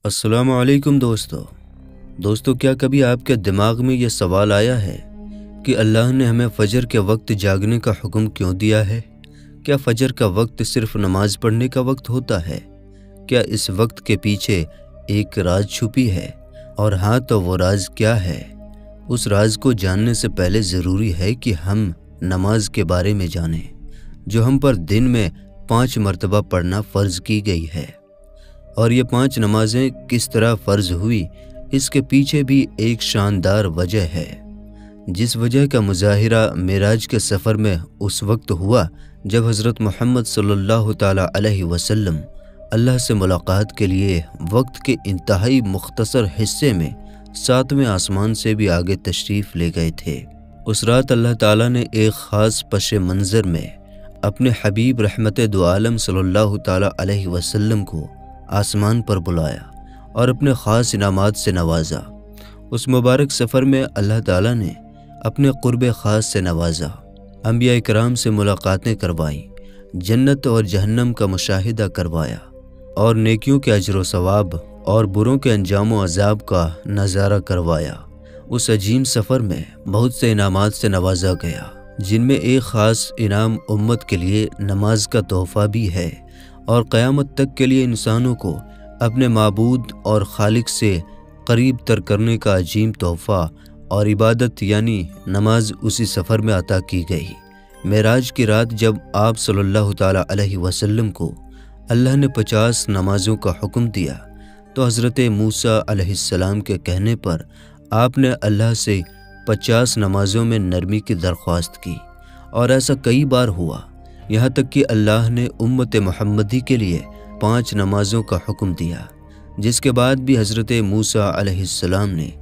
अस्सलाम वालेकुम दोस्तों, क्या कभी आपके दिमाग में ये सवाल आया है कि अल्लाह ने हमें फ़जर के वक्त जागने का हुक्म क्यों दिया है? क्या फ़जर का वक्त सिर्फ नमाज पढ़ने का वक्त होता है? क्या इस वक्त के पीछे एक राज छुपी है? और हाँ, तो वो राज क्या है? उस राज को जानने से पहले ज़रूरी है कि हम नमाज के बारे में जानें, जो हम पर दिन में 5 मरतबा पढ़ना फ़र्ज़ की गई है। और ये 5 नमाजें किस तरह फ़र्ज़ हुई, इसके पीछे भी एक शानदार वजह है, जिस वजह का मुज़ाहिरा मेराज के सफ़र में उस वक्त हुआ जब हज़रत मोहम्मद सल्लल्लाहु ताला अलैहि वसल्लम अल्लाह से मुलाकात के लिए वक्त के इंतहाई मुख्तसर हिस्से में 7वें आसमान से भी आगे तशरीफ़ ले गए थे। उस रात अल्लाह ताला ने एक ख़ास पश मंज़र में अपने हबीब रहमत दो आलम सल्लल्लाहु ताला अलैहि वसल्लम को आसमान पर बुलाया और अपने ख़ास इनामात से नवाजा। उस मुबारक सफ़र में अल्लाह ताला ने अपने क़ुर्ब ख़ास से नवाजा, अंबिया इकराम से मुलाकातें करवाई, जन्नत और जहन्नम का मुशाहिदा करवाया और नेकियों के अजर व सवाब और बुरों के अंजाम व अज़ाब का नज़ारा करवाया। उस अजीम सफ़र में बहुत से इनामात से नवाजा गया, जिनमें एक ख़ास इनाम उम्मत के लिए नमाज का तोहफ़ा भी है और क़यामत तक के लिए इंसानों को अपने माबूद और खालिक से करीब तर करने का अजीम तोहफ़ा और इबादत यानी नमाज उसी सफ़र में अता की गई। मेराज की रात जब आप सल्लल्लाहु ताला अलैहि वसल्लम को अल्लाह ने 50 नमाज़ों का हुक्म दिया, तो हज़रत मूसा अलैहिस्सलाम के कहने पर आपने अल्लाह से 50 नमाज़ों में नरमी की दरख्वास्त की। और ऐसा कई बार हुआ, यहाँ तक कि अल्लाह ने उम्मत मुहम्मदी के लिए 5 नमाज़ों का हुक्म दिया, जिसके बाद भी हज़रत मूसा अलैहिस्सलाम ने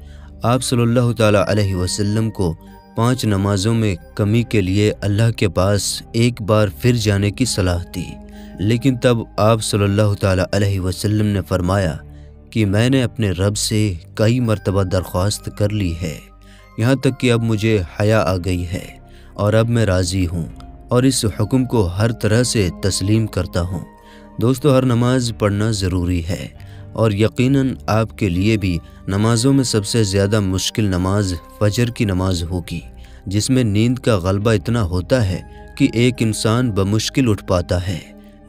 आप सल्लल्लाहु ताला अलैहि वसल्लम को 5 नमाज़ों में कमी के लिए अल्लाह के पास एक बार फिर जाने की सलाह दी। लेकिन तब आप सल्लल्लाहु ताला अलैहि वसल्लम ने फरमाया कि मैंने अपने रब से कई मरतबा दरख्वास्त कर ली है, यहाँ तक कि अब मुझे हया आ गई है और अब मैं राज़ी हूँ और इस हुक्म को हर तरह से तस्लीम करता हूँ। दोस्तों, हर नमाज पढ़ना ज़रूरी है और यकीनन आपके लिए भी नमाज़ों में सबसे ज़्यादा मुश्किल नमाज फ़जर की नमाज होगी, जिसमें नींद का गलबा इतना होता है कि एक इंसान बमुश्किल उठ पाता है।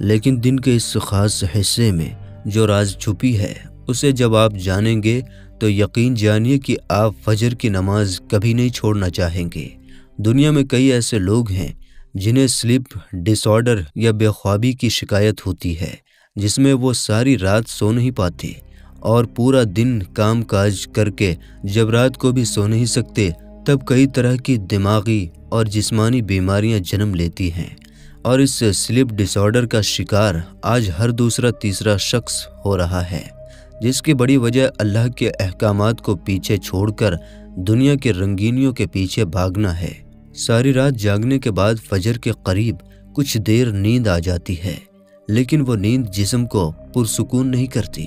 लेकिन दिन के इस ख़ास हिस्से में जो राज छुपी है, उसे जब आप जानेंगे तो यकीन जानिए कि आप फ़जर की नमाज कभी नहीं छोड़ना चाहेंगे। दुनिया में कई ऐसे लोग हैं जिन्हें स्लीप डिसऑर्डर या बेख्वाबी की शिकायत होती है, जिसमें वो सारी रात सो नहीं पाते और पूरा दिन काम काज करके जब रात को भी सो नहीं सकते, तब कई तरह की दिमागी और जिस्मानी बीमारियां जन्म लेती हैं। और इस स्लीप डिसऑर्डर का शिकार आज हर दूसरा तीसरा शख्स हो रहा है, जिसकी बड़ी वजह अल्लाह के अहकामात को पीछे छोड़कर दुनिया के रंगीनियों के पीछे भागना है। सारी रात जागने के बाद फजर के करीब कुछ देर नींद आ जाती है, लेकिन वो नींद जिस्म को पुरसुकून नहीं करती,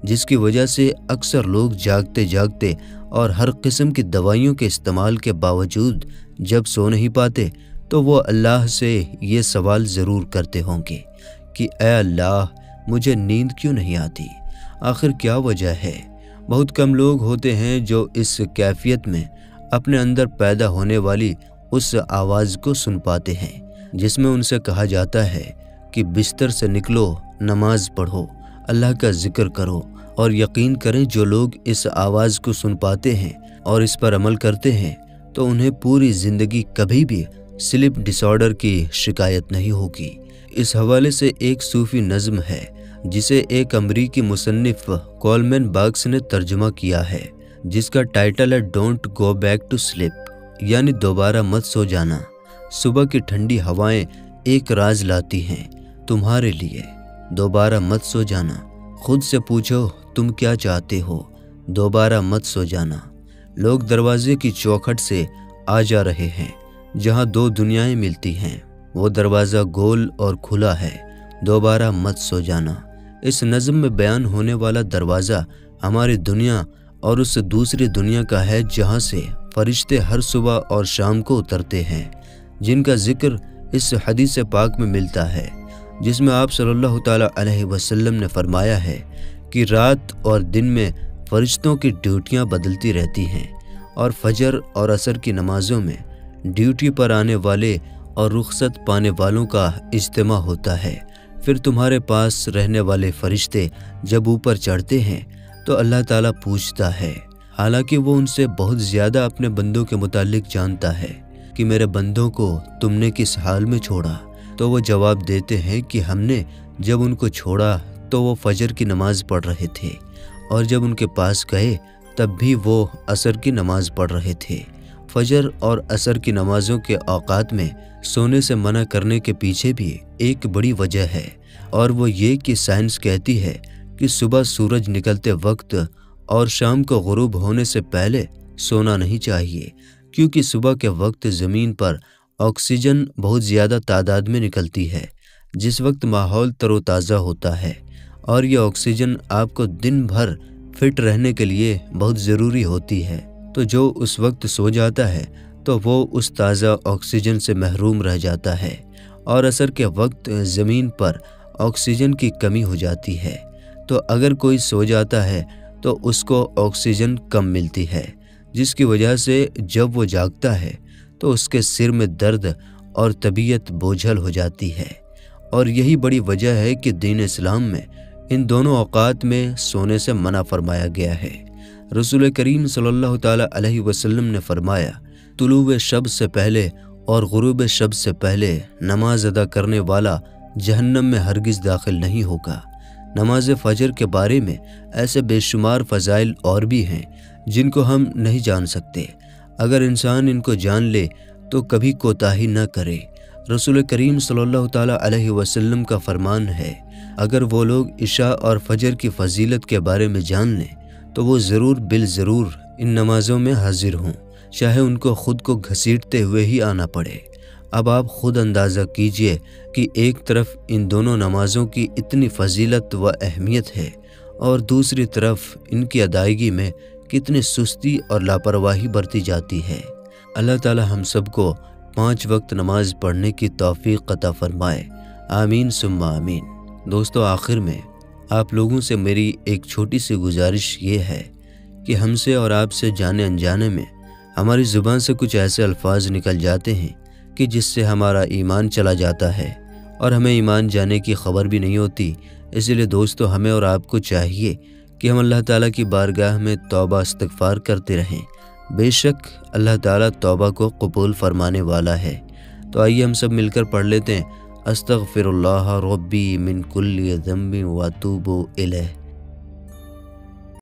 जिसकी वजह से अक्सर लोग जागते जागते और हर किस्म की दवाइयों के इस्तेमाल के बावजूद जब सो नहीं पाते, तो वो अल्लाह से ये सवाल ज़रूर करते होंगे कि ऐ अल्लाह, मुझे नींद क्यों नहीं आती? आखिर क्या वजह है? बहुत कम लोग होते हैं जो इस कैफियत में अपने अंदर पैदा होने वाली उस आवाज़ को सुन पाते हैं, जिसमें उनसे कहा जाता है कि बिस्तर से निकलो, नमाज पढ़ो, अल्लाह का जिक्र करो। और यकीन करें, जो लोग इस आवाज़ को सुन पाते हैं और इस पर अमल करते हैं, तो उन्हें पूरी ज़िंदगी कभी भी स्लीप डिसऑर्डर की शिकायत नहीं होगी। इस हवाले से एक सूफ़ी नज़्म है, जिसे एक अमरीकी मुसन्निफ़ कोलमैन बाग्स ने तर्जुमा किया है, जिसका टाइटल है don't go back to sleep, यानी दोबारा मत सो जाना। सुबह की ठंडी हवाएं एक राज लाती हैं तुम्हारे लिए, दोबारा मत सो जाना। खुद से पूछो तुम क्या चाहते हो, दोबारा मत सो जाना। लोग दरवाजे की चौखट से आ जा रहे हैं, जहां 2 दुनियाएं मिलती हैं। वो दरवाज़ा गोल और खुला है, दोबारा मत सो जाना। इस नज़्म में बयान होने वाला दरवाज़ा हमारी दुनिया और उस दूसरी दुनिया का है, जहाँ से फरिश्ते हर सुबह और शाम को उतरते हैं, जिनका जिक्र इस हदीस पाक में मिलता है, जिसमें आप सल्लल्लाहु ताला अलैहि वसल्लम ने फरमाया है کہ رات اور دن میں فرشتوں کی ڈیوٹیاں بدلتی رہتی ہیں، اور فجر اور عصر کی نمازوں میں ڈیوٹی پر آنے والے اور رخصت پانے والوں کا اجتماع ہوتا ہے۔ پھر تمہارے پاس رہنے والے فرشتے جب اوپر چڑھتے ہیں تو اللہ تعالیٰ پوچھتا ہے، حالانکہ وہ ان سے بہت زیادہ اپنے بندوں کے متعلق جانتا ہے، کہ میرے بندوں کو تم نے کس حال میں چھوڑا؟ تو وہ جواب دیتے ہیں کہ ہم نے جب ان کو چھوڑا تو وہ فجر کی نماز پڑھ رہے تھے، اور جب ان کے پاس گئے تب بھی وہ عصر کی نماز پڑھ رہے تھے۔ فجر اور عصر کی نمازوں کے اوقات میں سونے سے منع کرنے کے پیچھے بھی ایک بڑی وجہ ہے، اور وہ یہ کہ سائنس کہتی ہے کہ صبح سورج نکلتے وقت اور شام کو غروب ہونے سے پہلے سونا نہیں چاہیے، کیونکہ صبح کے وقت زمین پر آکسیجن بہت زیادہ تعداد میں نکلتی ہے، جس وقت ماحول تر و تازہ ہوتا ہے، اور یہ آکسیجن آپ کو دن بھر فٹ رہنے کے لیے بہت ضروری ہوتی ہے۔ تو جو اس وقت سو جاتا ہے تو وہ اس تازہ آکسیجن سے محروم رہ جاتا ہے، اور عصر کے وقت زمین پر آکسیجن کی کمی ہو جاتی ہے، تو اگر کوئی سو جاتا ہے تو اس کو آکسیجن کم ملتی ہے، جس کی وجہ سے جب وہ جاگتا ہے تو اس کے سر میں درد اور طبیعت بوجھل ہو جاتی ہے۔ اور یہی بڑی وجہ ہے کہ دین اسلام میں ان دونوں اوقات میں سونے سے منع فرمایا گیا ہے۔ رسول کریم صلی اللہ تعالیٰ علیہ وسلم نے فرمایا، طلوع شب سے پہلے اور غروب شب سے پہلے نماز ادا کرنے والا جہنم میں ہرگز داخل نہیں ہوگا۔ نماز فجر کے بارے میں ایسے بے شمار فضائل اور بھی ہیں جن کو ہم نہیں جان سکتے۔ اگر انسان ان کو جان لے تو کبھی کوتاہی نہ کرے۔ رسول کریم صلی اللہ تعالیٰ علیہ وسلم کا فرمان ہے، اگر وہ لوگ عشاء اور فجر کی فضیلت کے بارے میں جان لیں تو وہ ضرور بالضرور ان نمازوں میں حاضر ہوں، چاہے ان کو خود کو گھسیٹتے ہوئے ہی آنا پڑے۔ اب آپ خود اندازہ کیجئے کہ ایک طرف ان دونوں نمازوں کی اتنی فضیلت و اہمیت ہے، اور دوسری طرف ان کی ادائیگی میں کتنی سستی اور لاپرواہی برتی جاتی ہے۔ اللہ تعالی ہم سب کو 5 وقت نماز پڑھنے کی توفیق عطا فرمائے، آمین ثم آمین۔ دوستو، آخر میں آپ لوگوں سے میری ایک چھوٹی سی گزارش یہ ہے کہ ہم سے اور آپ سے جانے انجانے میں ہماری زبان سے کچھ ایسے الفاظ نکل جاتے ہیں کہ جس سے ہمارا ایمان چلا جاتا ہے، اور ہمیں ایمان جانے کی خبر بھی نہیں ہوتی۔ اس لیے دوستو، ہمیں اور آپ کو چاہیے کہ ہم اللہ تعالیٰ کی بارگاہ میں توبہ استغفار کرتے رہیں۔ بے شک اللہ تعالیٰ توبہ کو قبول فرمانے والا ہے۔ تو آئیے ہم سب مل کر پڑھ لیتے ہیں، استغفر اللہ ربی من کل ذنب واتوب الیہ۔